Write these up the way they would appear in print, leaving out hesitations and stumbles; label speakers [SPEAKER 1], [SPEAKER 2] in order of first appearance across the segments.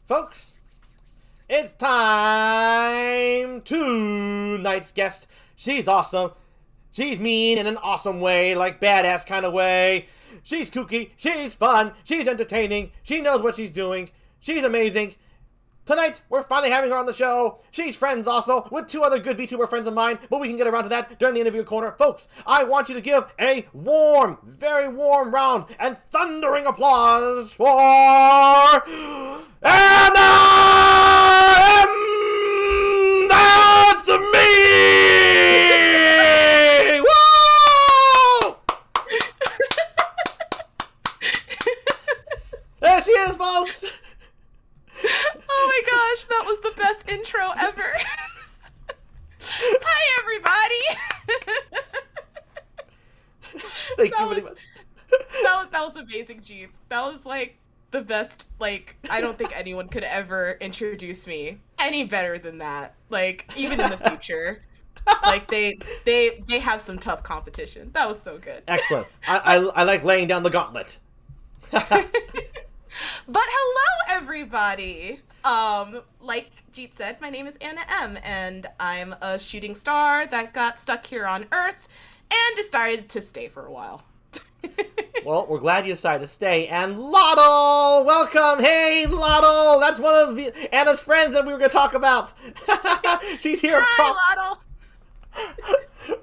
[SPEAKER 1] Folks, it's time. Tonight's guest. She's awesome. She's mean in an awesome way, like badass kind of way. She's kooky. She's fun. She's entertaining. She knows what she's doing. She's amazing. Tonight, we're finally having her on the show. She's friends also with two other good VTuber friends of mine, but we can get around to that during the interview corner. Folks, I want you to give a warm, very warm round and thundering applause for Anna! And that's me! Woo! There she is, folks!
[SPEAKER 2] Oh my gosh, that was the best intro ever. Hi, everybody. That was amazing, Jeep. That was like the best. Like, I don't think anyone could ever introduce me any better than that. Like, even in the future. Like, they have some tough competition. That was so good.
[SPEAKER 1] Excellent. I like laying down the gauntlet.
[SPEAKER 2] But hello, everybody! Like Jeep said, my name is Anna M, and I'm a shooting star that got stuck here on Earth and decided to stay for a while.
[SPEAKER 1] Well, we're glad you decided to stay. And Lotto! Welcome! Hey, Lotto! That's one of Anna's friends that we were going to talk about. She's here.
[SPEAKER 2] Hi, Lotto!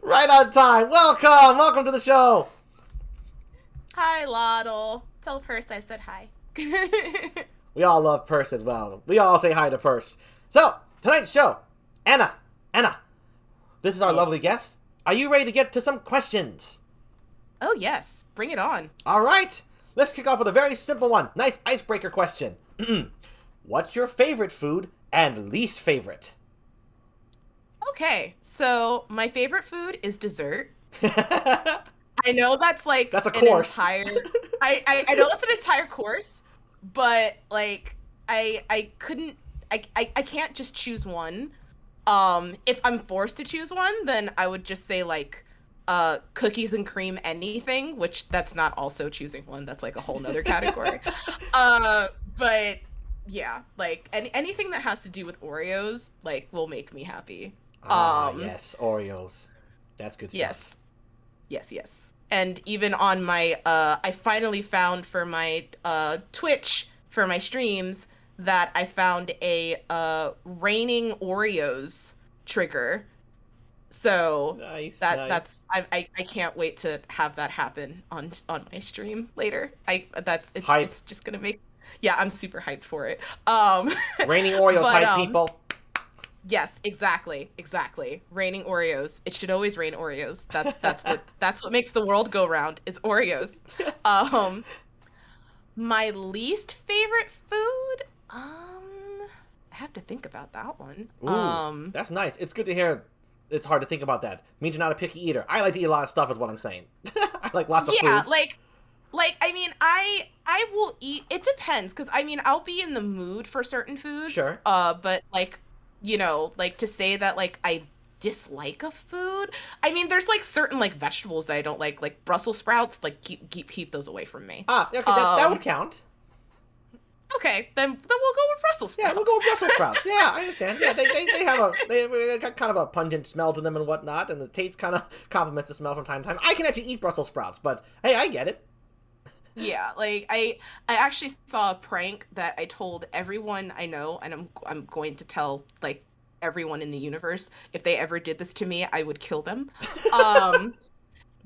[SPEAKER 1] Right on time. Welcome! Welcome to the show.
[SPEAKER 2] Hi, Lotto. Tell Purse I said hi.
[SPEAKER 1] We all love Purse as well. We all say hi to Purse. So, tonight's show, Anna, this is our lovely guest. Are you ready to get to some questions?
[SPEAKER 2] Oh, yes. Bring it on.
[SPEAKER 1] All right. Let's kick off with a very simple one. Nice icebreaker question. What's your favorite food and least favorite?
[SPEAKER 2] Okay, so my favorite food is dessert. I know that's like
[SPEAKER 1] that's a course.
[SPEAKER 2] I know that's an entire course, but like I can't just choose one. If I'm forced to choose one, then I would just say like cookies and cream anything, which that's not also choosing one. That's like a whole nother category. But yeah, like anything that has to do with Oreos like will make me happy.
[SPEAKER 1] Yes, Oreos. That's good stuff.
[SPEAKER 2] Yes. And even on my, I finally found for my Twitch, for my streams, that I found a raining Oreos trigger. So that's I can't wait to have that happen on my stream later. It's just gonna make, yeah, I'm super hyped for it.
[SPEAKER 1] Raining Oreos hype, people.
[SPEAKER 2] Yes, exactly. Raining Oreos. It should always rain Oreos. That's what makes the world go round is Oreos. My least favorite food? I have to think about that one.
[SPEAKER 1] Ooh, that's nice. It's good to hear. It's hard to think about that. It means you're not a picky eater. I like to eat a lot of stuff is what I'm saying. I like lots of foods.
[SPEAKER 2] Yeah, like I mean, I will eat. It depends, because I mean, I'll be in the mood for certain foods.
[SPEAKER 1] Sure.
[SPEAKER 2] But like, you know, like to say that like I dislike a food, I mean, there's like certain like vegetables that I don't like Brussels sprouts, like keep those away from me.
[SPEAKER 1] Okay, that would count.
[SPEAKER 2] Okay, then we'll go with Brussels sprouts.
[SPEAKER 1] Yeah, we'll go with Brussels sprouts. Yeah, I understand. Yeah, they got kind of a pungent smell to them and whatnot, and the taste kind of complements the smell from time to time. I can actually eat Brussels sprouts, but hey, I get it.
[SPEAKER 2] Yeah, like I actually saw a prank that I told everyone I know, and I'm going to tell like everyone in the universe, if they ever did this to me, I would kill them.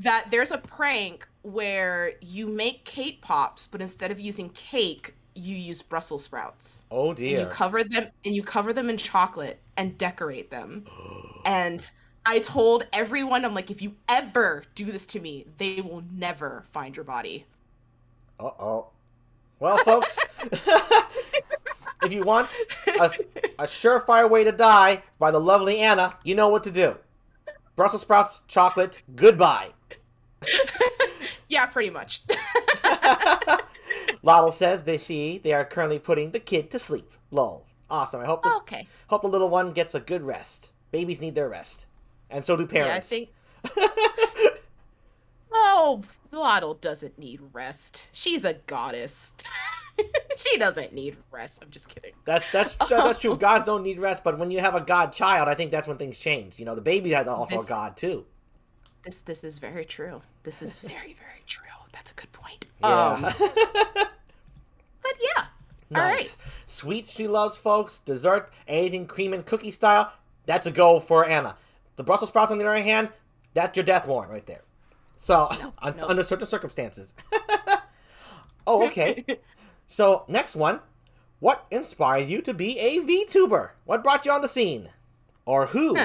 [SPEAKER 2] That there's a prank where you make cake pops, but instead of using cake, you use Brussels sprouts.
[SPEAKER 1] Oh dear.
[SPEAKER 2] And you cover them in chocolate and decorate them. And I told everyone, I'm like, if you ever do this to me, they will never find your body.
[SPEAKER 1] Uh-oh. Well, folks, if you want a surefire way to die by the lovely Anna, you know what to do. Brussels sprouts, chocolate, goodbye.
[SPEAKER 2] Yeah, pretty much.
[SPEAKER 1] Lotto says they are currently putting the kid to sleep. Lol. Awesome. I hope hope the little one gets a good rest. Babies need their rest. And so do parents.
[SPEAKER 2] Yeah, I think... Oh, Oh, Waddle doesn't need rest. She's a goddess. She doesn't need rest. I'm just kidding.
[SPEAKER 1] That's true. Gods don't need rest, but when you have a god child, I think that's when things change. The baby is also a god too.
[SPEAKER 2] This is very true. This is very, very true. That's a good point.
[SPEAKER 1] Yeah.
[SPEAKER 2] But yeah.
[SPEAKER 1] Nice.
[SPEAKER 2] All right.
[SPEAKER 1] Sweets she loves, folks. Dessert, anything cream and cookie style, that's a go for Anna. The Brussels sprouts, on the other hand, that's your death warrant right there. So, under certain circumstances. Oh, okay. So, next one. What inspired you to be a VTuber? What brought you on the scene? Or who?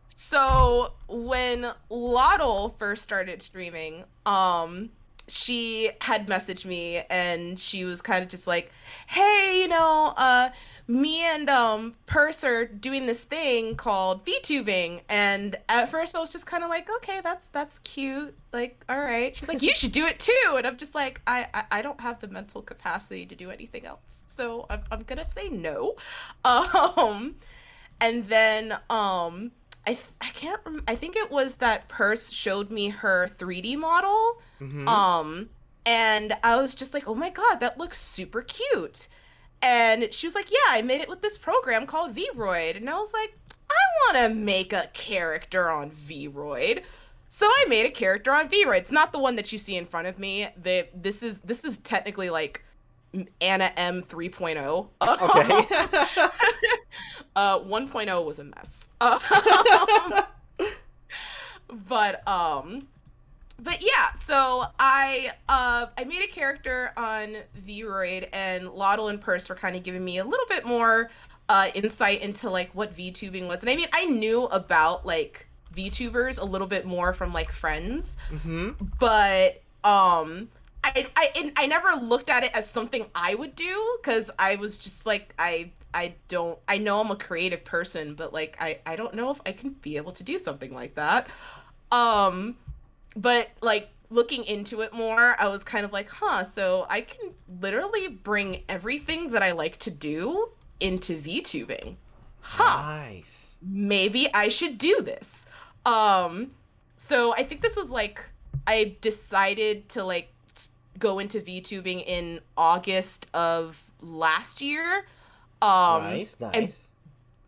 [SPEAKER 2] So, when Lottle first started streaming, she had messaged me and she was kind of just like, hey, me and Purse are doing this thing called VTubing. And at first I was just kind of like, okay, that's cute. Like, all right. She's like, you should do it too. And I'm just like, I don't have the mental capacity to do anything else. So I'm going to say no. And then, I can't remember. I think it was that Purse showed me her 3D model. Mm-hmm. And I was just like, oh my god, that looks super cute. And she was like, yeah, I made it with this program called Vroid. And I was like, I want to make a character on Vroid. So I made a character on Vroid. It's not the one that you see in front of me. This is technically like Anna M 3.0.
[SPEAKER 1] Okay.
[SPEAKER 2] 1.0 was a mess. But yeah, so I made a character on Vroid, and Lottle and Purse were kind of giving me a little bit more insight into like what VTubing was. And I mean, I knew about like VTubers a little bit more from like friends, but I never looked at it as something I would do, because I was just like, I know I'm a creative person, but like I don't know if I can be able to do something like that. But like looking into it more, I was kind of like, so I can literally bring everything that I like to do into VTubing.
[SPEAKER 1] Nice.
[SPEAKER 2] Maybe I should do this. So I think this was like, I decided to like go into VTubing in August of last year.
[SPEAKER 1] Nice.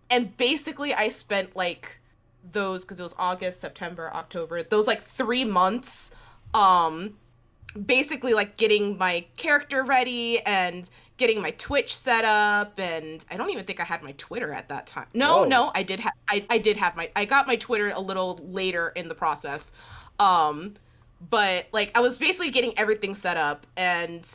[SPEAKER 2] And basically I spent like those, because it was August, September, October, those like 3 months, basically like getting my character ready and getting my Twitch set up. And I don't even think I had my Twitter at that time. No, I did have I got my Twitter a little later in the process. But like I was basically getting everything set up, and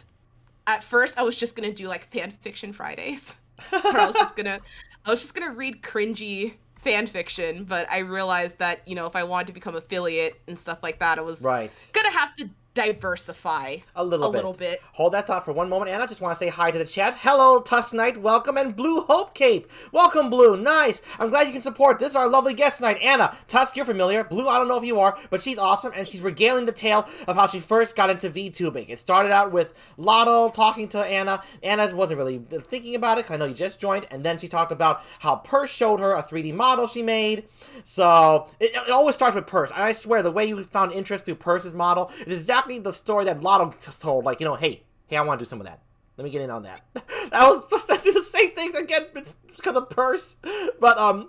[SPEAKER 2] at first I was just gonna do like fan fiction Fridays. Where I was just gonna read cringy fan fiction, but I realized that, if I wanted to become affiliate and stuff like that, I was gonna have to diversify a little bit.
[SPEAKER 1] Hold that thought for one moment, Anna. Just want to say hi to the chat. Hello, Tusk Knight, welcome, and Blue Hope Cape. Welcome, Blue. Nice. I'm glad you can support. This is our lovely guest tonight. Anna, Tusk, you're familiar. Blue, I don't know if you are, but she's awesome, and she's regaling the tale of how she first got into VTubing. It started out with Lotto talking to Anna. Anna wasn't really thinking about it, because I know you just joined, and then she talked about how Purse showed her a 3D model she made. So, it always starts with Purse, and I swear, the way you found interest through Purse's model is exactly the story that Lotto told, like, hey, I want to do some of that. Let me get in on that. That was essentially the same thing again, it's because of Purse. But, oh,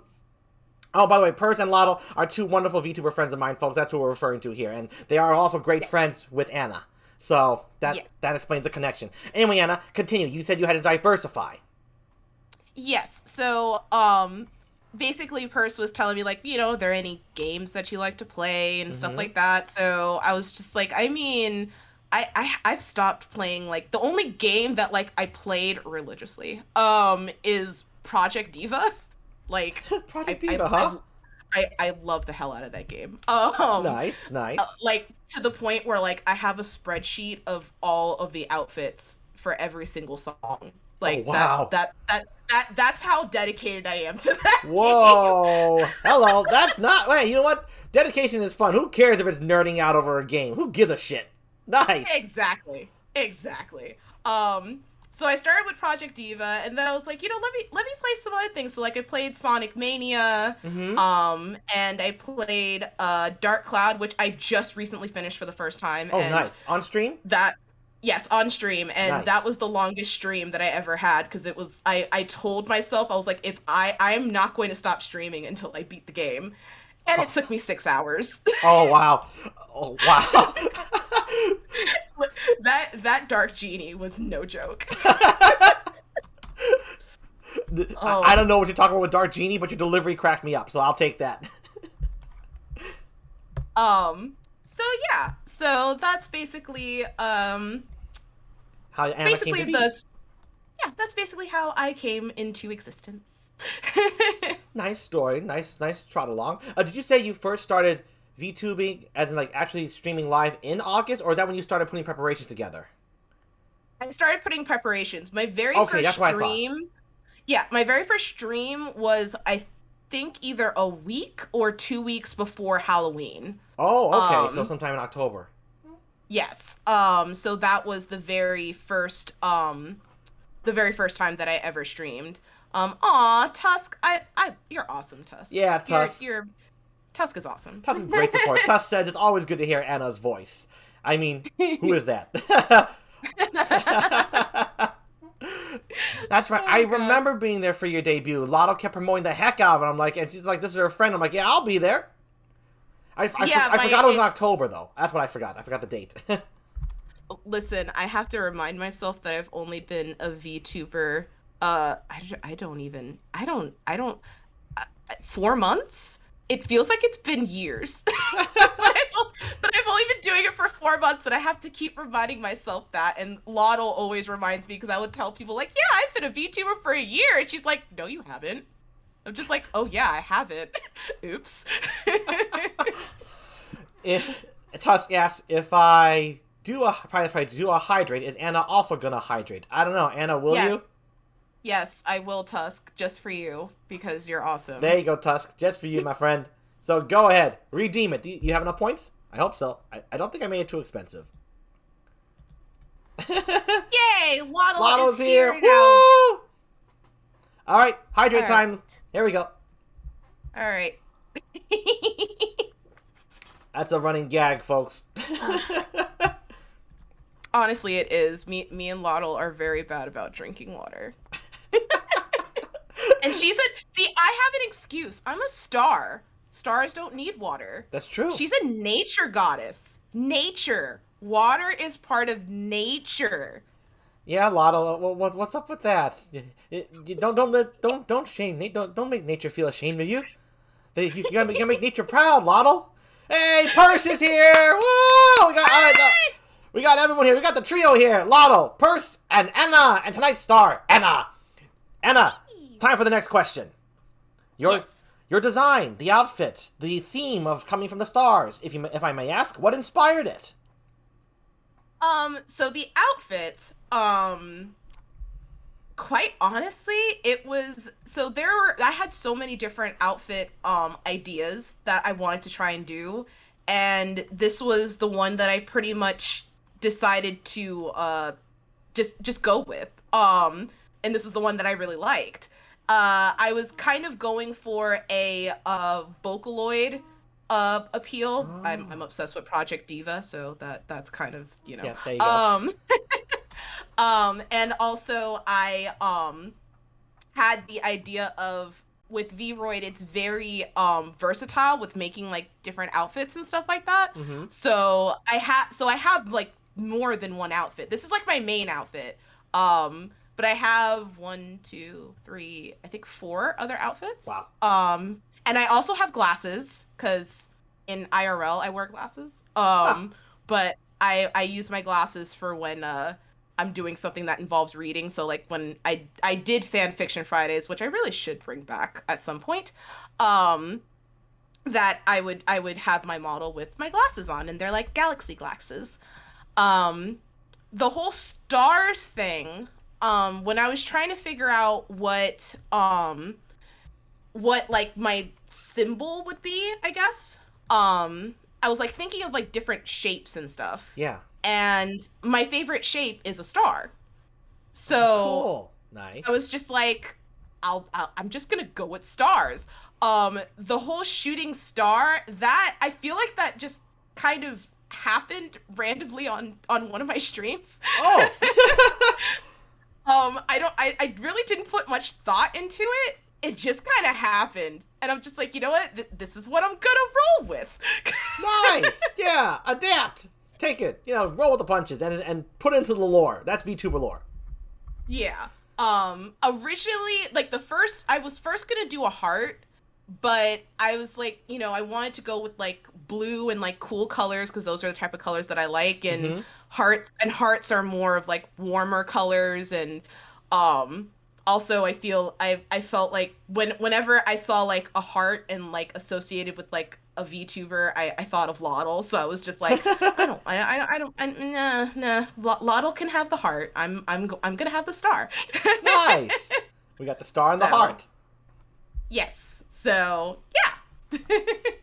[SPEAKER 1] by the way, Purse and Lotto are two wonderful VTuber friends of mine, folks. That's who we're referring to here. And they are also great friends with Anna. So, that explains the connection. Anyway, Anna, continue. You said you had to diversify.
[SPEAKER 2] Yes. So, basically Purse was telling me, like, are there any games that you like to play and stuff like that. So I was just like, I mean, I've stopped playing, like, the only game that like I played religiously is Project Diva. Like,
[SPEAKER 1] Project Diva, huh?
[SPEAKER 2] I love the hell out of that game.
[SPEAKER 1] Nice.
[SPEAKER 2] Like, to the point where like I have a spreadsheet of all of the outfits for every single song. Like,
[SPEAKER 1] wow.
[SPEAKER 2] That's how dedicated I am to that
[SPEAKER 1] Whoa. Game. Hello. That's not... Wait, you know what? Dedication is fun. Who cares if it's nerding out over a game? Who gives a shit? Nice.
[SPEAKER 2] Exactly. So I started with Project Diva, and then I was like, let me play some other things. So like I played Sonic Mania,
[SPEAKER 1] Mm-hmm.
[SPEAKER 2] and I played Dark Cloud, which I just recently finished for the first time,
[SPEAKER 1] Oh,
[SPEAKER 2] and
[SPEAKER 1] nice. On stream?
[SPEAKER 2] that yes, on stream, and that
[SPEAKER 1] Nice.
[SPEAKER 2] was the longest stream that I ever had because it was I told myself I was like, if I'm not going to stop streaming until I beat the game, and it took me 6 hours.
[SPEAKER 1] Oh, wow. Oh, wow.
[SPEAKER 2] That Dark Genie was no joke.
[SPEAKER 1] I don't know what you're talking about with Dark Genie, but your delivery cracked me up, so I'll take that.
[SPEAKER 2] So yeah, so that's basically
[SPEAKER 1] How Anna
[SPEAKER 2] basically
[SPEAKER 1] came to be.
[SPEAKER 2] that's basically how I came into existence.
[SPEAKER 1] Nice story. Nice trot along. Did you say you first started VTubing as in like actually streaming live in August, or is that when you started putting preparations together?
[SPEAKER 2] I started putting preparations. My very
[SPEAKER 1] Okay,
[SPEAKER 2] first
[SPEAKER 1] that's what I thought.
[SPEAKER 2] stream, yeah, my very first stream was I think either a week or 2 weeks before Halloween.
[SPEAKER 1] Oh, okay. So sometime in October.
[SPEAKER 2] Yes. So that was the very first time that I ever streamed. Aw, Tusk, you're awesome, Tusk.
[SPEAKER 1] Yeah, Tusk.
[SPEAKER 2] Tusk is awesome.
[SPEAKER 1] Tusk is great support. Tusk says it's always good to hear Anna's voice. I mean, who is that? That's right.
[SPEAKER 2] Oh
[SPEAKER 1] I
[SPEAKER 2] God.
[SPEAKER 1] remember being there for your debut. Lotto kept promoting the heck out of it. I'm like, and she's like, this is her friend. I'm like, yeah, I'll be there. I forgot it was in October, though. That's what I forgot. I forgot the date.
[SPEAKER 2] Listen, I have to remind myself that I've only been a VTuber. I don't. 4 months. It feels like it's been years, but I've only been doing it for 4 months, and I have to keep reminding myself that. And Lotto always reminds me because I would tell people like, "Yeah, I've been a VTuber for a year," and she's like, "No, you haven't." I'm just like, "Oh yeah, I haven't." Oops.
[SPEAKER 1] If Tusk asks if I do a hydrate, is Anna also gonna hydrate? I don't know. Anna, will you?
[SPEAKER 2] Yes, I will, Tusk, just for you, because you're awesome.
[SPEAKER 1] There you go, Tusk. Just for you, my friend. So go ahead. Redeem it. Do you have enough points? I hope so. I don't think I made it too expensive.
[SPEAKER 2] Yay!
[SPEAKER 1] Waddle's
[SPEAKER 2] is here now.
[SPEAKER 1] Woo! Alright, hydrate
[SPEAKER 2] All
[SPEAKER 1] time.
[SPEAKER 2] right.
[SPEAKER 1] Here we go.
[SPEAKER 2] Alright.
[SPEAKER 1] That's a running gag, folks.
[SPEAKER 2] Honestly, it is. Me and Loddle are very bad about drinking water. And see, I have an excuse. I'm a star. Stars don't need water.
[SPEAKER 1] That's true.
[SPEAKER 2] She's a nature goddess. Nature. Water is part of nature.
[SPEAKER 1] Yeah, Lotto. What's up with that? Don't shame Nate. Don't make nature feel ashamed of you. You gotta make nature proud, Lotto. Hey, Purse is here. Woo! We got everyone here. We got the trio here. Lotto, Purse, and Anna, and tonight's star, Anna. Anna, time for the next question. Your design, the outfit, the theme of Coming from the Stars. If I may ask, what inspired it?
[SPEAKER 2] So the outfit, quite honestly, I had so many different outfit ideas that I wanted to try and do, and this was the one that I pretty much decided to just go with. And this is the one that I really liked. I was kind of going for a Vocaloid appeal.
[SPEAKER 1] Oh.
[SPEAKER 2] I'm obsessed with Project Diva, so that's kind of,
[SPEAKER 1] Yeah, there you go.
[SPEAKER 2] And also I had the idea of, with Vroid, it's very versatile with making like different outfits and stuff like that.
[SPEAKER 1] Mm-hmm.
[SPEAKER 2] So I have like more than one outfit. This is like my main outfit. But I have 1, 2, 3, I think 4 other outfits.
[SPEAKER 1] Wow.
[SPEAKER 2] And I also have glasses, because in IRL I wear glasses. But I use my glasses for when I'm doing something that involves reading. So like when I did Fan Fiction Fridays, which I really should bring back at some point, that I would have my model with my glasses on, and they're like galaxy glasses. The whole stars thing, when I was trying to figure out what like my symbol would be, I guess, I was like thinking of like different shapes and stuff.
[SPEAKER 1] Yeah.
[SPEAKER 2] And my favorite shape is a star. So
[SPEAKER 1] Cool. Nice.
[SPEAKER 2] I was just like, I'm just gonna go with stars. The whole shooting star, that I feel like that just kind of happened randomly on one of my streams.
[SPEAKER 1] Oh.
[SPEAKER 2] I really didn't put much thought into it. It just kind of happened, and I'm just like, you know what? This is what I'm gonna roll with.
[SPEAKER 1] Nice. Yeah. Adapt. Take it. You know, roll with the punches and put it into the lore. That's VTuber lore.
[SPEAKER 2] Yeah. Originally, like I was first gonna do a heart, but I was like, you know, I wanted to go with like blue and like cool colors because those are the type of colors that I like, and hearts are more of like warmer colors, and also I felt like whenever I saw like a heart and like associated with like a VTuber, I thought of Lottle, so I was just like, nah. Lottle can have the heart. I'm gonna have the star.
[SPEAKER 1] Nice. We got the star and the heart.
[SPEAKER 2] Yes. So yeah.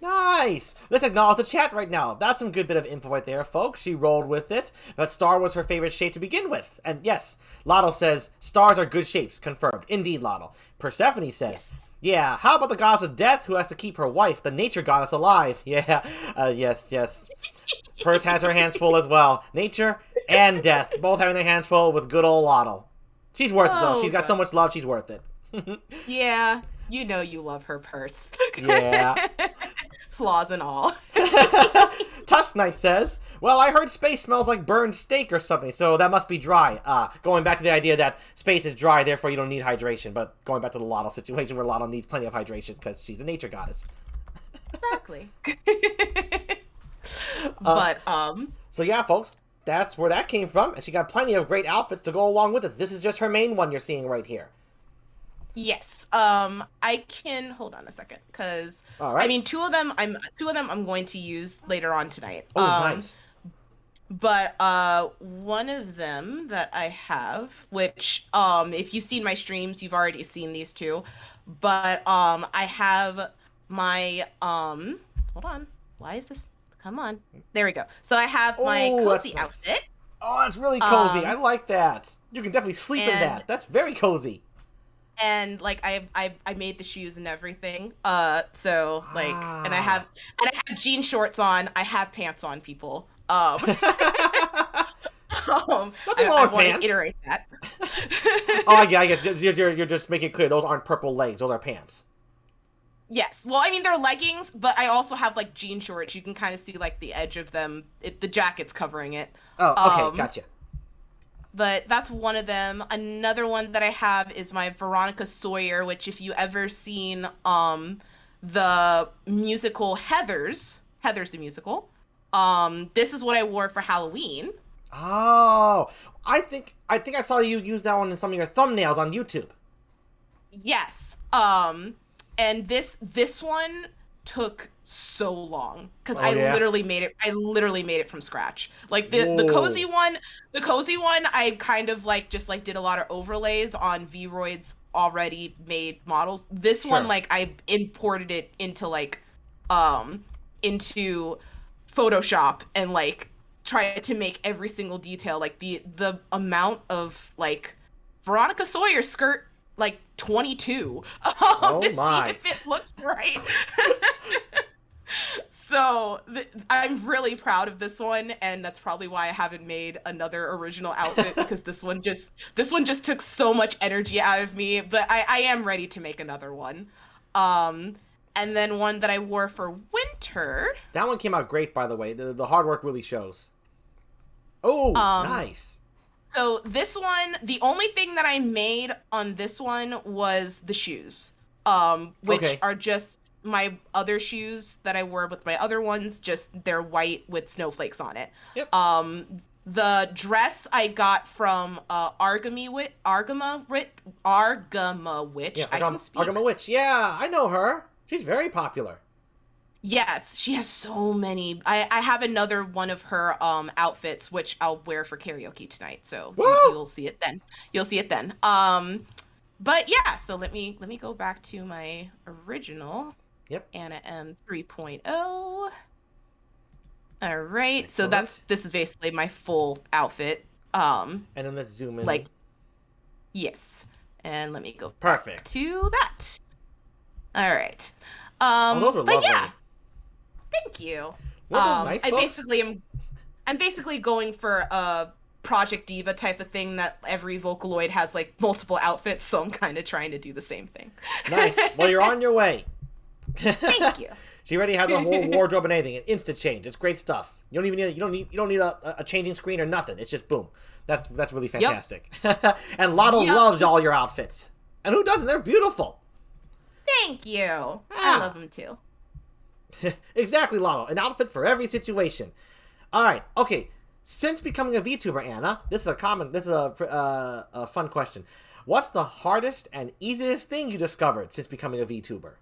[SPEAKER 1] Nice. Let's acknowledge the chat right now. That's some good bit of info right there, folks. She rolled with it, but star was her favorite shape to begin with. And yes, Lotto says stars are good shapes. Confirmed. Indeed, Lotto. Persephone says, yeah, how about the goddess of death who has to keep her wife, the nature goddess, alive? Yeah, yes. Purse has her hands full as well. Nature and death, both having their hands full with good old Lotto. She's worth it, though. She's got so much love, she's worth it.
[SPEAKER 2] Yeah, you know you love her purse.
[SPEAKER 1] Yeah.
[SPEAKER 2] Flaws and all.
[SPEAKER 1] Tusk Knight says, well, I heard space smells like burned steak or something, so that must be dry. Going back to the idea that space is dry, therefore you don't need hydration, but going back to the Lotto situation where Lotto needs plenty of hydration because she's a nature goddess.
[SPEAKER 2] Exactly. But,
[SPEAKER 1] So yeah, folks, that's where that came from, and she got plenty of great outfits to go along with it. This is just her main one you're seeing right here.
[SPEAKER 2] Yes. I can hold on a second, because
[SPEAKER 1] right.
[SPEAKER 2] I mean, two of them I'm going to use later on tonight.
[SPEAKER 1] Oh, nice.
[SPEAKER 2] But one of them that I have, which if you've seen my streams, you've already seen these two. But I have my hold on. Why is this? Come on. There we go. So I have my cozy outfit.
[SPEAKER 1] Oh, that's really cozy. I like that. You can definitely sleep in that. That's very cozy.
[SPEAKER 2] And like I made the shoes and everything. So like and I have jean shorts on. I have pants on, people.
[SPEAKER 1] Nothing wrong with
[SPEAKER 2] I want
[SPEAKER 1] pants.
[SPEAKER 2] to iterate that.
[SPEAKER 1] Oh yeah, I guess you're just making it clear those aren't purple legs. Those are pants.
[SPEAKER 2] Yes. Well, I mean, they're leggings, but I also have like jean shorts. You can kind of see like the edge of them. The jacket's covering it.
[SPEAKER 1] Oh, okay, gotcha.
[SPEAKER 2] But that's one of them. Another one that I have is my Veronica Sawyer, which if you ever seen the musical Heathers the musical, this is what I wore for Halloween.
[SPEAKER 1] Oh, I think I saw you use that one in some of your thumbnails on YouTube.
[SPEAKER 2] Yes. And this one took so long because I literally made it from scratch. Like the cozy one, I kind of like just like did a lot of overlays on Vroid's already made models. This one, like I imported it into like into Photoshop and like tried to make every single detail, like the amount of like Veronica Sawyer skirt like 22 to
[SPEAKER 1] my.
[SPEAKER 2] see if it looks right. So I'm really proud of this one, and that's probably why I haven't made another original outfit, because this one just took so much energy out of me. But I am ready to make another one. And then one that I wore for winter.
[SPEAKER 1] That one came out great, by the way. The hard work really shows. Oh, nice.
[SPEAKER 2] So this one, the only thing that I made on this one was the shoes, which are just my other shoes that I wore with my other ones. Just they're white with snowflakes on it.
[SPEAKER 1] Yep.
[SPEAKER 2] The dress I got from Argama Witch.
[SPEAKER 1] Yeah,
[SPEAKER 2] I can speak.
[SPEAKER 1] Argama Witch. Yeah, I know her. She's very popular.
[SPEAKER 2] Yes, she has so many. I have another one of her outfits, which I'll wear for karaoke tonight. So you'll see it then. But yeah, so let me go back to my original.
[SPEAKER 1] Yep.
[SPEAKER 2] Anna M 3.0. All right. So this is basically my full outfit.
[SPEAKER 1] And then let's zoom in.
[SPEAKER 2] Like, Yes. And let me go back
[SPEAKER 1] Perfect.
[SPEAKER 2] to that. All right.
[SPEAKER 1] Oh, those were
[SPEAKER 2] But
[SPEAKER 1] lovely.
[SPEAKER 2] yeah, thank you.
[SPEAKER 1] Weren't those nice,
[SPEAKER 2] I
[SPEAKER 1] folks?
[SPEAKER 2] basically am. I'm basically going for a Project Diva type of thing that every Vocaloid has like multiple outfits, so I'm kind of trying to do the same thing.
[SPEAKER 1] Nice. Well, you're on your way.
[SPEAKER 2] Thank you.
[SPEAKER 1] She already has a whole wardrobe and anything. An instant change. It's great stuff. You don't even need you don't need a changing screen or nothing. It's just boom. That's really fantastic. Yep. And Lotto loves all your outfits. And who doesn't? They're beautiful.
[SPEAKER 2] Thank you. I love them too.
[SPEAKER 1] Exactly, Lotto. An outfit for every situation. All right. Okay. Since becoming a VTuber, Anna, this is a fun question. What's the hardest and easiest thing you discovered since becoming a VTuber?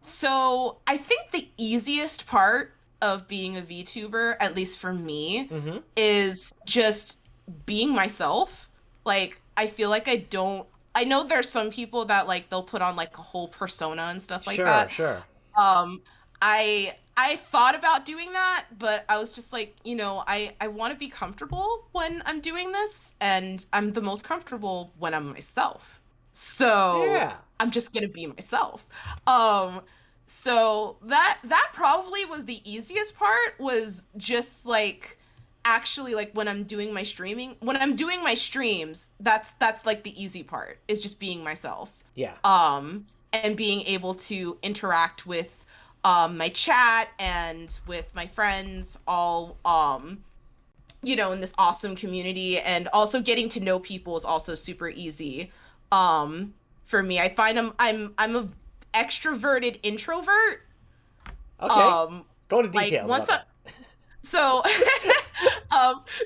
[SPEAKER 2] So I think the easiest part of being a VTuber, at least for me, is just being myself. Like, I feel like I know there's some people that like they'll put on like a whole persona and stuff like that.
[SPEAKER 1] Sure.
[SPEAKER 2] I thought about doing that, but I was just like, I want to be comfortable when I'm doing this, and I'm the most comfortable when I'm myself. So I'm just gonna be myself. So that probably was the easiest part, was just like actually like when I'm doing my streams, that's like the easy part, is just being myself.
[SPEAKER 1] Yeah.
[SPEAKER 2] And being able to interact with my chat and with my friends all in this awesome community, and also getting to know people is also super easy. For me, I find I'm a extroverted introvert.
[SPEAKER 1] Okay. Go into details.
[SPEAKER 2] Like so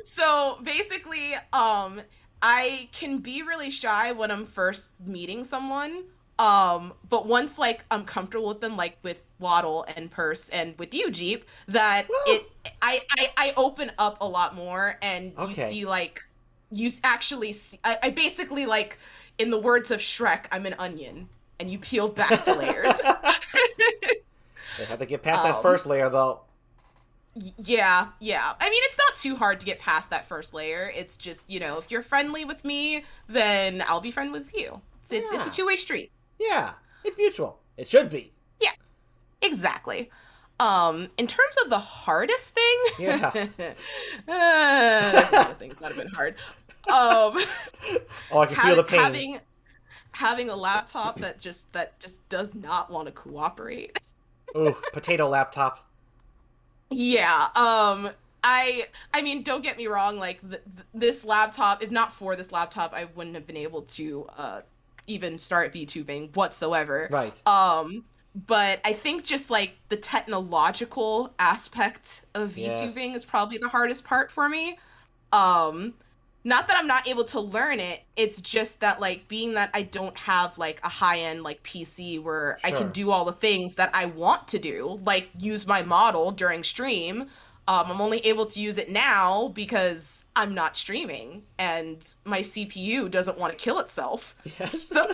[SPEAKER 2] so basically I can be really shy when I'm first meeting someone. But once like I'm comfortable with them, like with Waddle and Purse and with you, Jeep, that I open up a lot more, and you see like you actually see, I basically, like, in the words of Shrek, I'm an onion, and you peel back the layers.
[SPEAKER 1] They have to get past that first layer, though.
[SPEAKER 2] Yeah. I mean, it's not too hard to get past that first layer. It's just, if you're friendly with me, then I'll be friendly with you. It's a two-way street.
[SPEAKER 1] Yeah, it's mutual. It should be.
[SPEAKER 2] Yeah, exactly. In terms of the hardest thing, there's a lot of things that have been hard.
[SPEAKER 1] Oh, I can feel the pain.
[SPEAKER 2] Having a laptop that just does not want to cooperate.
[SPEAKER 1] Ooh, potato laptop.
[SPEAKER 2] Yeah. I mean, don't get me wrong. Like this laptop, if not for this laptop, I wouldn't have been able to even start VTubing whatsoever.
[SPEAKER 1] Right.
[SPEAKER 2] But I think just like the technological aspect of VTubing is probably the hardest part for me. Not that I'm not able to learn it, it's just that, like, being that I don't have like a high-end like PC where I can do all the things that I want to do, like use my model during stream. I'm only able to use it now because I'm not streaming and my CPU doesn't want to kill itself. Yes. So,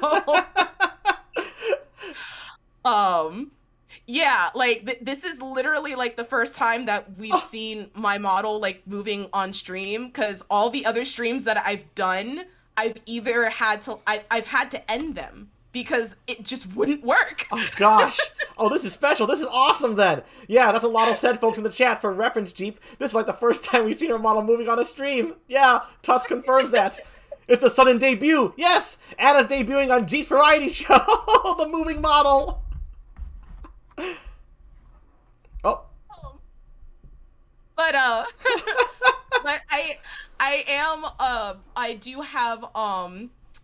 [SPEAKER 2] yeah, like this is literally like the first time that we've seen my model like moving on stream, because all the other streams that I've done, I've either had to I've had to end them because it just wouldn't work.
[SPEAKER 1] Oh gosh. Oh, this is special. This is awesome then. Yeah, that's what Lotto said, folks, in the chat. For reference, Jeep, this is like the first time we've seen her model moving on a stream. Yeah, Tuss confirms that. It's a sudden debut. Yes, Anna's debuting on Jeep's Variety Show. The moving model. Oh.
[SPEAKER 2] But but I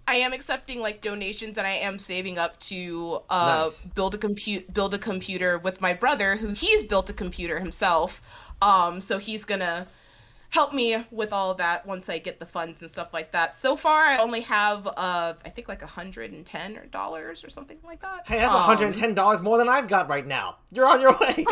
[SPEAKER 2] am accepting like donations, and I am saving up to
[SPEAKER 1] nice.
[SPEAKER 2] build a computer with my brother, who he's built a computer himself. So he's gonna help me with all of that once I get the funds and stuff like that. So far, I only have I think like $110 or something like that.
[SPEAKER 1] Hey, that's $110 more than I've got right now. You're on your way.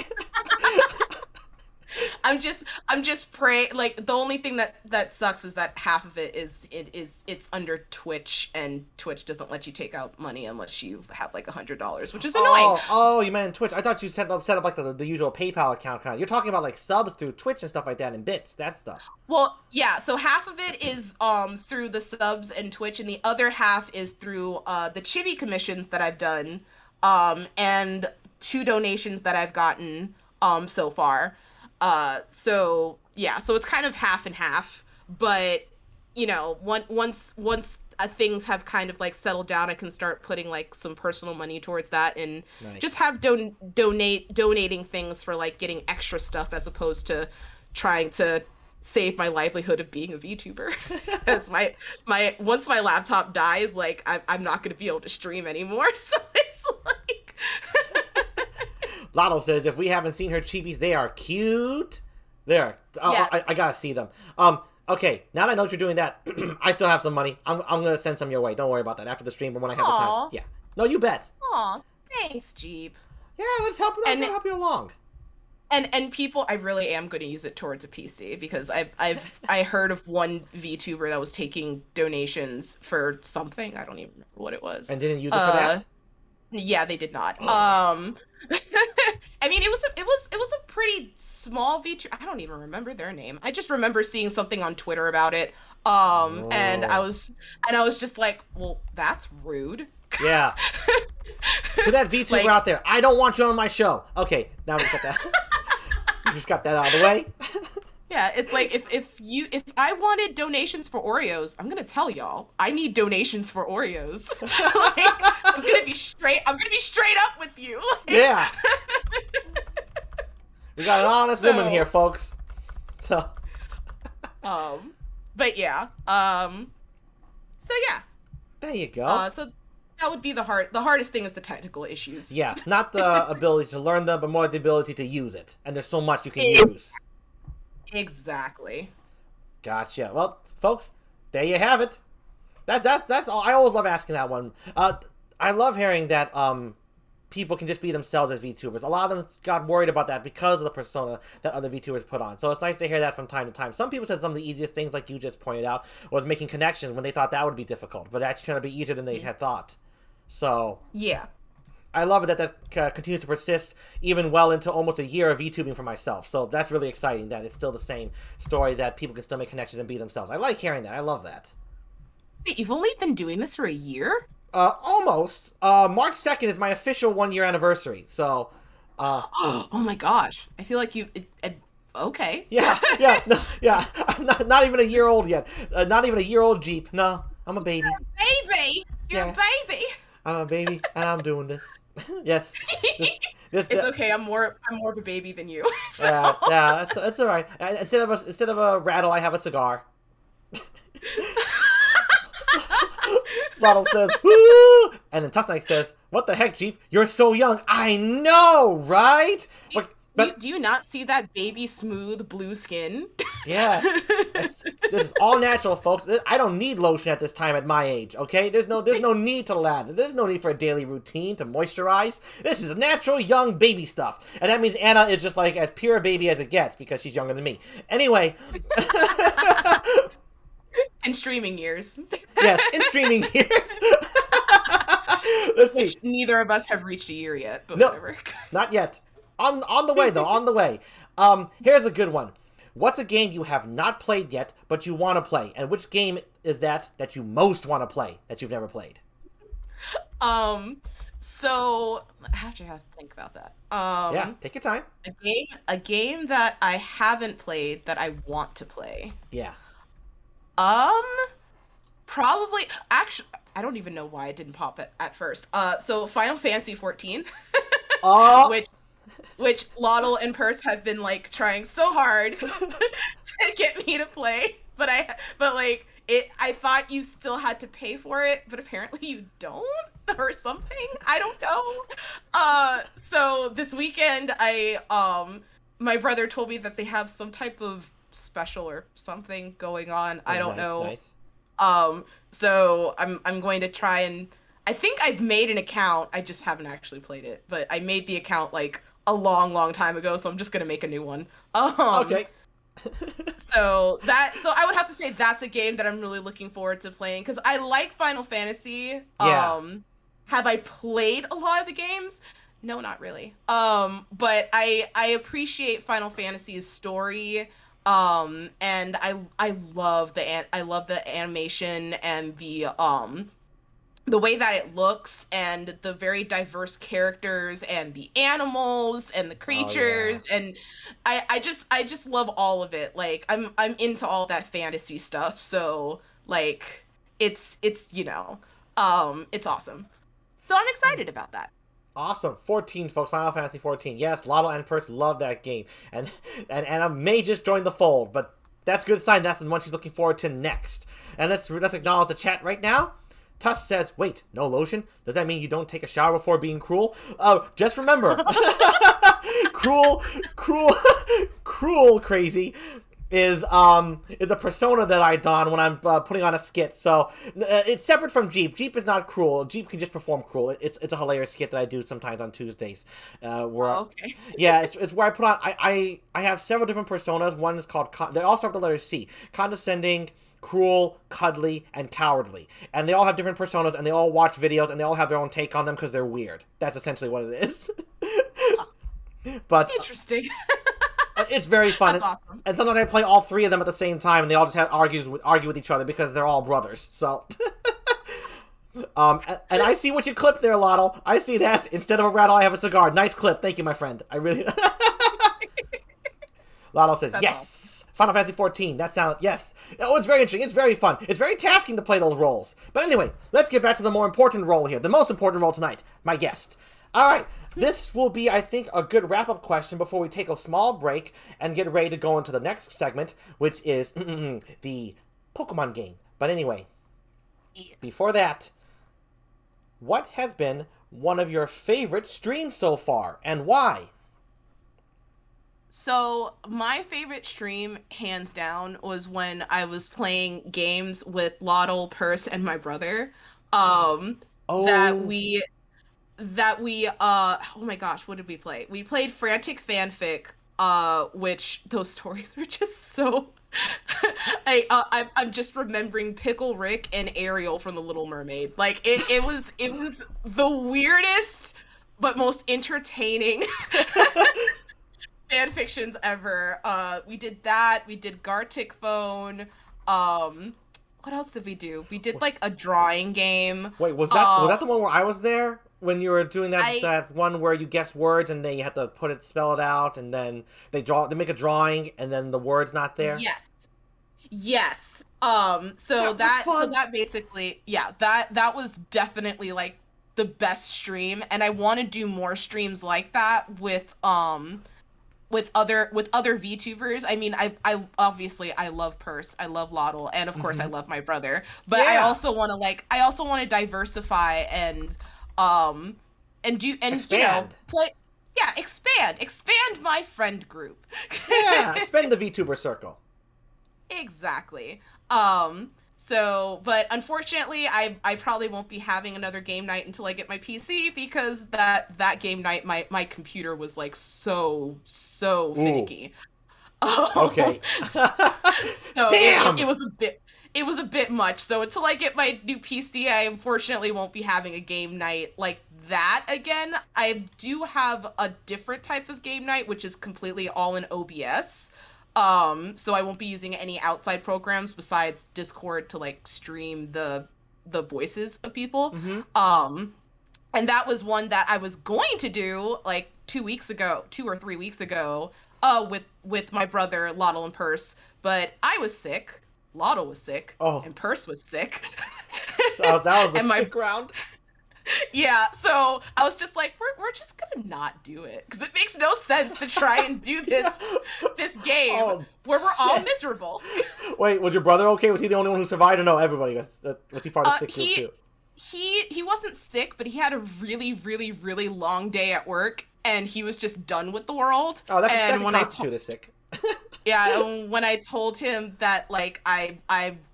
[SPEAKER 2] I'm just praying. Like the only thing that sucks is that half of it's under Twitch, and Twitch doesn't let you take out money unless you have like $100, which is annoying.
[SPEAKER 1] Oh, you meant Twitch. I thought you set up like the usual PayPal account kind of. You're talking about like subs through Twitch and stuff like that and bits, that stuff.
[SPEAKER 2] Well, yeah, so half of it is through the subs and Twitch, and the other half is through the Chibi commissions that I've done, and 2 donations that I've gotten so far. So yeah, so it's kind of half and half, but you know, once things have kind of like settled down, I can start putting like some personal money towards that, and just have donating things for like getting extra stuff as opposed to trying to save my livelihood of being a VTuber. Because my once my laptop dies, like I'm not going to be able to stream anymore. So it's like
[SPEAKER 1] Lotto says if we haven't seen her chibis, they are cute. There,
[SPEAKER 2] Yeah.
[SPEAKER 1] I gotta see them. Okay, now that I know that you're doing that, I still have some money. I'm gonna send some your way. Don't worry about that after the stream, but when I have the time. Yeah. No, you bet.
[SPEAKER 2] Aw, thanks, Jeep.
[SPEAKER 1] Yeah, let's help you along.
[SPEAKER 2] And people, I really am going to use it towards a PC, because I heard of one VTuber that was taking donations for something. I don't even remember what it was.
[SPEAKER 1] And didn't use it for that?
[SPEAKER 2] Yeah, they did not. I mean, it was a pretty small VTuber. I don't even remember their name. I just remember seeing something on Twitter about it. And I was just like, well, that's rude.
[SPEAKER 1] Yeah. To that VTuber out there, I don't want you on my show. Okay, now we got that. You just got that out of the way.
[SPEAKER 2] Yeah, it's like if I wanted donations for Oreos, I'm gonna tell y'all I need donations for Oreos. Like, I'm gonna be straight up with you. Like,
[SPEAKER 1] yeah. We got an honest woman here, folks. So.
[SPEAKER 2] But yeah. So yeah.
[SPEAKER 1] There you go.
[SPEAKER 2] So that would be the hardest thing is the technical issues.
[SPEAKER 1] Yeah, not the ability to learn them, but more the ability to use it. And there's so much you can use.
[SPEAKER 2] Exactly.
[SPEAKER 1] Gotcha. Well, folks, there you have it. That's all. I always love asking that one. I love hearing that people can just be themselves as VTubers. A lot of them got worried about that because of the persona that other VTubers put on. So it's nice to hear that from time to time. Some people said some of the easiest things, like you just pointed out, was making connections when they thought that would be difficult, but actually turned out to be easier than they had thought. So
[SPEAKER 2] yeah.
[SPEAKER 1] I love it that continues to persist even well into almost a year of VTubing for myself. So that's really exciting that it's still the same story, that people can still make connections and be themselves. I like hearing that. I love that.
[SPEAKER 2] Wait, you've only been doing this for a year?
[SPEAKER 1] Almost. March 2nd is my official 1-year anniversary. So,
[SPEAKER 2] oh my gosh. I feel like okay.
[SPEAKER 1] Yeah. No, yeah. I'm not even a year old yet. Not even a year old Jeep. No, I'm a baby.
[SPEAKER 2] You're a baby.
[SPEAKER 1] I'm a baby, and I'm doing this. Yes.
[SPEAKER 2] It's okay. I'm more of a baby than you. So.
[SPEAKER 1] Yeah. That's all right. Instead of a rattle, I have a cigar. Ronald says, "Woo!" And then THATSME says, "What the heck, Jeep? You're so young." I know, right?
[SPEAKER 2] Do you not see that baby smooth blue skin?
[SPEAKER 1] Yes. This is all natural, folks. I don't need lotion at this time at my age, okay? There's no need to lather. There's no need for a daily routine to moisturize. This is natural young baby stuff. And that means Anna is just like as pure a baby as it gets because she's younger than me. Anyway.
[SPEAKER 2] In streaming years.
[SPEAKER 1] Yes, in streaming years. Let's see.
[SPEAKER 2] Which neither of us have reached a year yet, but
[SPEAKER 1] no,
[SPEAKER 2] whatever.
[SPEAKER 1] Not yet. On the way, though. On the way. Here's a good one. What's a game you have not played yet, but you want to play? And which game is that you most want to play that you've never played?
[SPEAKER 2] So I actually have to think about that.
[SPEAKER 1] Yeah, take your time.
[SPEAKER 2] A game that I haven't played that I want to play.
[SPEAKER 1] Yeah.
[SPEAKER 2] Probably, actually, I don't even know why it didn't pop at first. So Final Fantasy 14.
[SPEAKER 1] Oh.
[SPEAKER 2] Which Lottle and Purse have been like trying so hard to get me to play, but I thought you still had to pay for it, but apparently you don't, or something. I don't know. So this weekend my brother told me that they have some type of special or something going on. I don't know.
[SPEAKER 1] Nice.
[SPEAKER 2] So I'm going to try and I think I've made an account. I just haven't actually played it, but I made the account like a long, long time ago, so I'm just gonna make a new one. Um,
[SPEAKER 1] Okay.
[SPEAKER 2] so I would have to say that's a game that I'm really looking forward to playing because I like Final Fantasy.
[SPEAKER 1] Yeah.
[SPEAKER 2] Have I played a lot of the games? No, not really. But I appreciate Final Fantasy's story. And I love I love the animation and the way that it looks and the very diverse characters and the animals and the
[SPEAKER 1] Oh yeah.
[SPEAKER 2] creatures and I just love all of it. Like I'm into all that fantasy stuff. So like it's it's awesome. So I'm excited about that.
[SPEAKER 1] Awesome. 14, folks. Final Fantasy 14. Yes, Lotto and Purse love that game. And Anna may just join the fold, but that's a good sign. That's the one she's looking forward to next. And let's acknowledge the chat right now. Tuss says, wait, no lotion? Does that mean you don't take a shower before being cruel? Oh, just remember. cruel, cruel, cruel, crazy is a persona that I don when I'm putting on a skit. So it's separate from Jeep. Jeep is not cruel. Jeep can just perform cruel. It's a hilarious skit that I do sometimes on Tuesdays. Where
[SPEAKER 2] Okay.
[SPEAKER 1] yeah, it's where I put on. I have several different personas. One is called they all start with the letter C. Condescending, cruel, cuddly, and cowardly. And they all have different personas, and they all watch videos, and they all have their own take on them because they're weird. That's essentially what it is. But
[SPEAKER 2] Interesting.
[SPEAKER 1] it's very fun.
[SPEAKER 2] That's awesome.
[SPEAKER 1] And sometimes I play all three of them at the same time, and they all just argue with each other because they're all brothers. So, and I see what you clipped there, Lotto. I see that. Instead of a rattle, I have a cigar. Nice clip. Thank you, my friend. I really. Lotto says
[SPEAKER 2] That's
[SPEAKER 1] yes. Awesome. Final Fantasy 14. That sounds yes. Oh, it's very interesting. It's very fun. It's very tasking to play those roles. But anyway, let's get back to the more important role here. The most important role tonight. My guest. All right. This will be, I think, a good wrap-up question before we take a small break and get ready to go into the next segment, which is the Pokemon game. But anyway, before that, what has been one of your favorite streams so far, and why?
[SPEAKER 2] So my favorite stream, hands down, was when I was playing games with Lotto, Purse, and my brother.
[SPEAKER 1] Oh.
[SPEAKER 2] That we oh my gosh, what did we play? We played Frantic Fanfic, which those stories were just so I'm just remembering Pickle Rick and Ariel from The Little Mermaid. Like it was the weirdest but most entertaining fan fictions ever. We did that. We did Gartic Phone. What else did we do? We did like a drawing game.
[SPEAKER 1] Wait, was that the one where I was there when you were doing that one where you guess words and then you have to spell it out, and then they make a drawing and then the word's not there?
[SPEAKER 2] Yes. So that basically, yeah, that was definitely like the best stream, and I want to do more streams like that with other VTubers. I mean, I obviously I love Purse, I love Lotto, and of course I love my brother. But yeah. I also want to diversify and
[SPEAKER 1] expand.
[SPEAKER 2] Expand my friend group.
[SPEAKER 1] Yeah, expand the VTuber circle.
[SPEAKER 2] Exactly. But unfortunately, I probably won't be having another game night until I get my PC because that game night my computer was like so finicky.
[SPEAKER 1] Okay.
[SPEAKER 2] So
[SPEAKER 1] Damn.
[SPEAKER 2] It was a bit much. So until I get my new PC, I unfortunately won't be having a game night like that again. I do have a different type of game night, which is completely all in OBS. So I won't be using any outside programs besides Discord to like stream the voices of people.
[SPEAKER 1] Mm-hmm.
[SPEAKER 2] And that was one that I was going to do like 2 or 3 weeks ago, with my brother Lotto and Purse, but I was sick, Lotto was sick, and Purse was sick.
[SPEAKER 1] So that was the sick round.
[SPEAKER 2] Yeah, so I was just like, we're just gonna not do it because it makes no sense to try and do this game where we're all miserable.
[SPEAKER 1] Wait, was your brother okay? Was he the only one who survived? Or no, everybody was he part of the sick group too?
[SPEAKER 2] He wasn't sick, but he had a really, really, really long day at work, and he was just done with the world.
[SPEAKER 1] Oh, that can constitute as sick.
[SPEAKER 2] Yeah, and when I told him that, like, I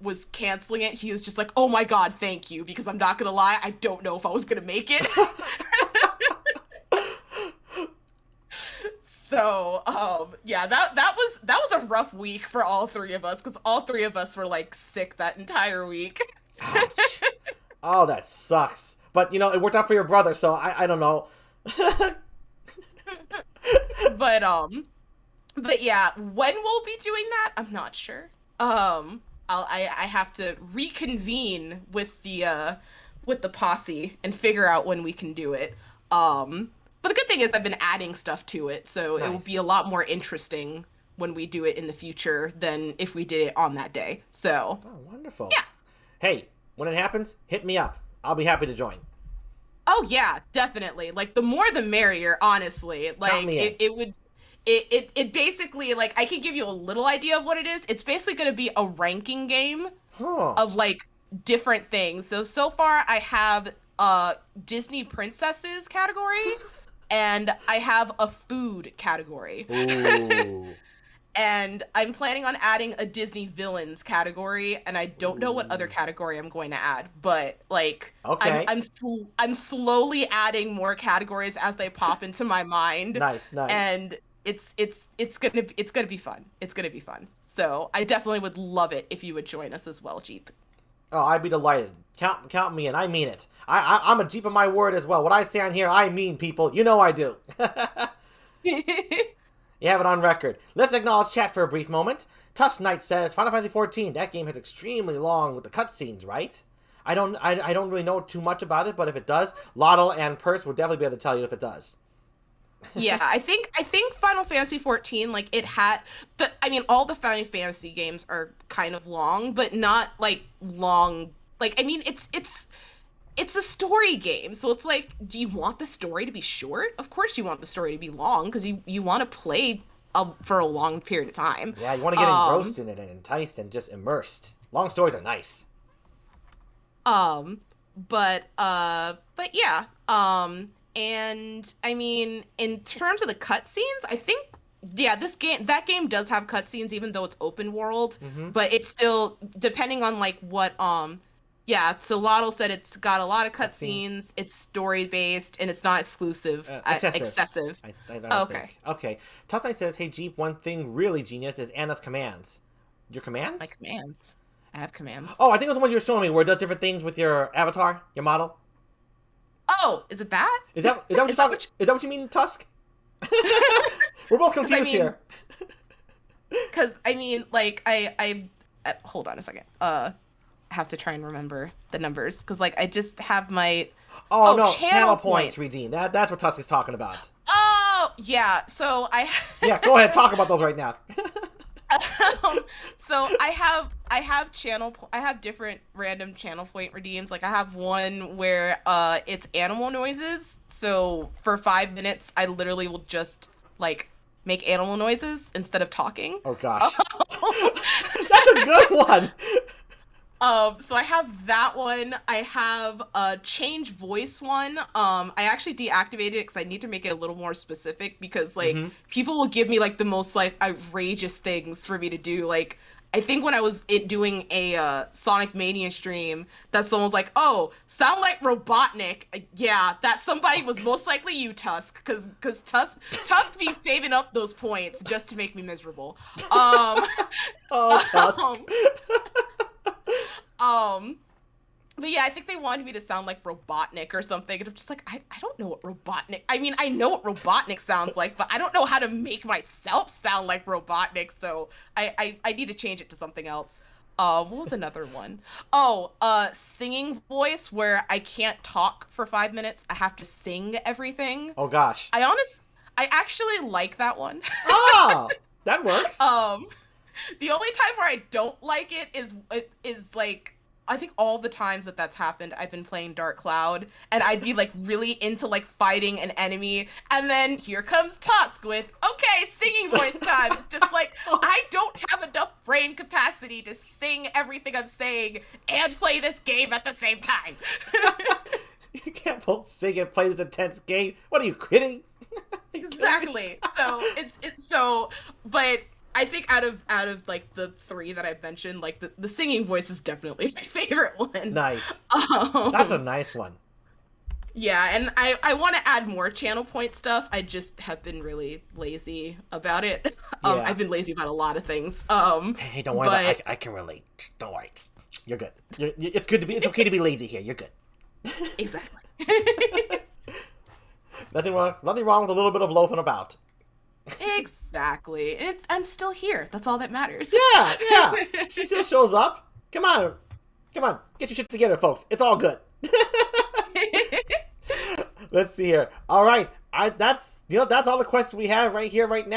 [SPEAKER 2] was canceling it, he was just like, oh my god, thank you, because I'm not gonna lie, I don't know if I was gonna make it. So, yeah, that was a rough week for all three of us because all three of us were like sick that entire week.
[SPEAKER 1] Ouch. Oh, that sucks. But you know, it worked out for your brother, so I don't know.
[SPEAKER 2] But yeah, when we'll be doing that, I'm not sure. I have to reconvene with the posse and figure out when we can do it. But the good thing is I've been adding stuff to it, so
[SPEAKER 1] Nice.
[SPEAKER 2] it will be a lot more interesting when we do it in the future than if we did it on that day. So,
[SPEAKER 1] Oh, wonderful.
[SPEAKER 2] yeah.
[SPEAKER 1] Hey, when it happens, hit me up. I'll be happy to join.
[SPEAKER 2] Oh yeah, definitely. Like the more the merrier, honestly. Like
[SPEAKER 1] me in.
[SPEAKER 2] it basically, like, I can give you a little idea of what it is. It's basically going to be a ranking game
[SPEAKER 1] Huh.
[SPEAKER 2] of like different things. So far I have a Disney princesses category and I have a food category.
[SPEAKER 1] Ooh.
[SPEAKER 2] And I'm planning on adding a Disney villains category, and I don't know what other category I'm going to add, but like
[SPEAKER 1] Okay.
[SPEAKER 2] I'm slowly adding more categories as they pop into my mind.
[SPEAKER 1] Nice.
[SPEAKER 2] And it's gonna be fun. It's gonna be fun. So I definitely would love it if you would join us as well, Jeep.
[SPEAKER 1] Oh, I'd be delighted. Count me in. I mean it. I'm a Jeep of my word as well. What I say on here, I mean, people. You know I do. You have it on record. Let's acknowledge chat for a brief moment. Touch Knight says Final Fantasy XIV. That game is extremely long with the cutscenes, right? I don't really know too much about it, but if it does, Lottle and Purse will definitely be able to tell you if it does.
[SPEAKER 2] Yeah, I think Final Fantasy 14, like, it had I mean, all the Final Fantasy games are kind of long, but not like long. Like, I mean, it's a story game, so it's like, do you want the story to be short? Of course you want the story to be long because you want to play for a long period of time.
[SPEAKER 1] Yeah, you want to get engrossed in it and enticed and just immersed. Long stories are nice.
[SPEAKER 2] But yeah. And I mean, in terms of the cutscenes, I think, yeah, that game does have cutscenes, even though it's open world.
[SPEAKER 1] Mm-hmm.
[SPEAKER 2] But it's still, depending on like what, yeah. So Lottle said it's got a lot of cutscenes. It's story based and it's not exclusive. Excessive.
[SPEAKER 1] I don't
[SPEAKER 2] Okay.
[SPEAKER 1] think. Okay. Touch Knight says, "Hey Jeep, one thing really genius is Anna's commands. Your commands?
[SPEAKER 2] My commands. I have commands.
[SPEAKER 1] Oh, I think it was the one you were showing me where it does different things with your avatar, your model.
[SPEAKER 2] Oh, is it that?
[SPEAKER 1] Is that what you mean, Tusk? We're both confused here.
[SPEAKER 2] Because I mean, like, I hold on a second. I have to try and remember the numbers because, like, I just have my
[SPEAKER 1] no, channel points redeemed. That's what Tusk is talking about.
[SPEAKER 2] Oh yeah, so
[SPEAKER 1] yeah, go ahead, talk about those right now.
[SPEAKER 2] So I have different random channel point redeems. Like, I have one where it's animal noises. So for 5 minutes, I literally will just like make animal noises instead of talking.
[SPEAKER 1] Oh gosh, that's a good one.
[SPEAKER 2] So I have that one. I have a change voice one. I actually deactivated it because I need to make it a little more specific because, like, people will give me like the most like outrageous things for me to do. Like, I think when I was doing a Sonic Mania stream, that someone was like, "Oh, sound like Robotnik." Yeah, that somebody was most likely you, Tusk, because Tusk be saving up those points just to make me miserable.
[SPEAKER 1] Oh, Tusk.
[SPEAKER 2] But yeah, I think they wanted me to sound like Robotnik or something, and I'm just like, I don't know what Robotnik. I mean, I know what Robotnik sounds like, but I don't know how to make myself sound like Robotnik, so I need to change it to something else. What was another one? Oh, singing voice where I can't talk for 5 minutes. I have to sing everything.
[SPEAKER 1] Oh gosh.
[SPEAKER 2] I actually like that one.
[SPEAKER 1] Oh, that works.
[SPEAKER 2] The only time where I don't like it is like, I think all the times that's happened, I've been playing Dark Cloud, and I'd be like really into like fighting an enemy, and then here comes Tusk with, okay, singing voice time. It's just like, I don't have enough brain capacity to sing everything I'm saying and play this game at the same time.
[SPEAKER 1] You can't both sing and play this intense game. What are you, kidding?
[SPEAKER 2] Exactly. So it's so, but I think out of like the three that I've mentioned, like the singing voice is definitely my favorite one.
[SPEAKER 1] Nice. That's a nice one.
[SPEAKER 2] Yeah, and I want to add more channel point stuff. I just have been really lazy about it.
[SPEAKER 1] Yeah.
[SPEAKER 2] I've been lazy about a lot of things.
[SPEAKER 1] Hey, don't worry about it. I can relate. Just don't worry. You're good. It's good to be. It's okay to be lazy here. You're good.
[SPEAKER 2] Exactly.
[SPEAKER 1] Nothing wrong with a little bit of loafing about.
[SPEAKER 2] Exactly. I'm still here. That's all that matters.
[SPEAKER 1] Yeah. She still shows up. Come on. Get your shit together, folks. It's all good. Let's see here. All right. That's all the questions we have right here, right now.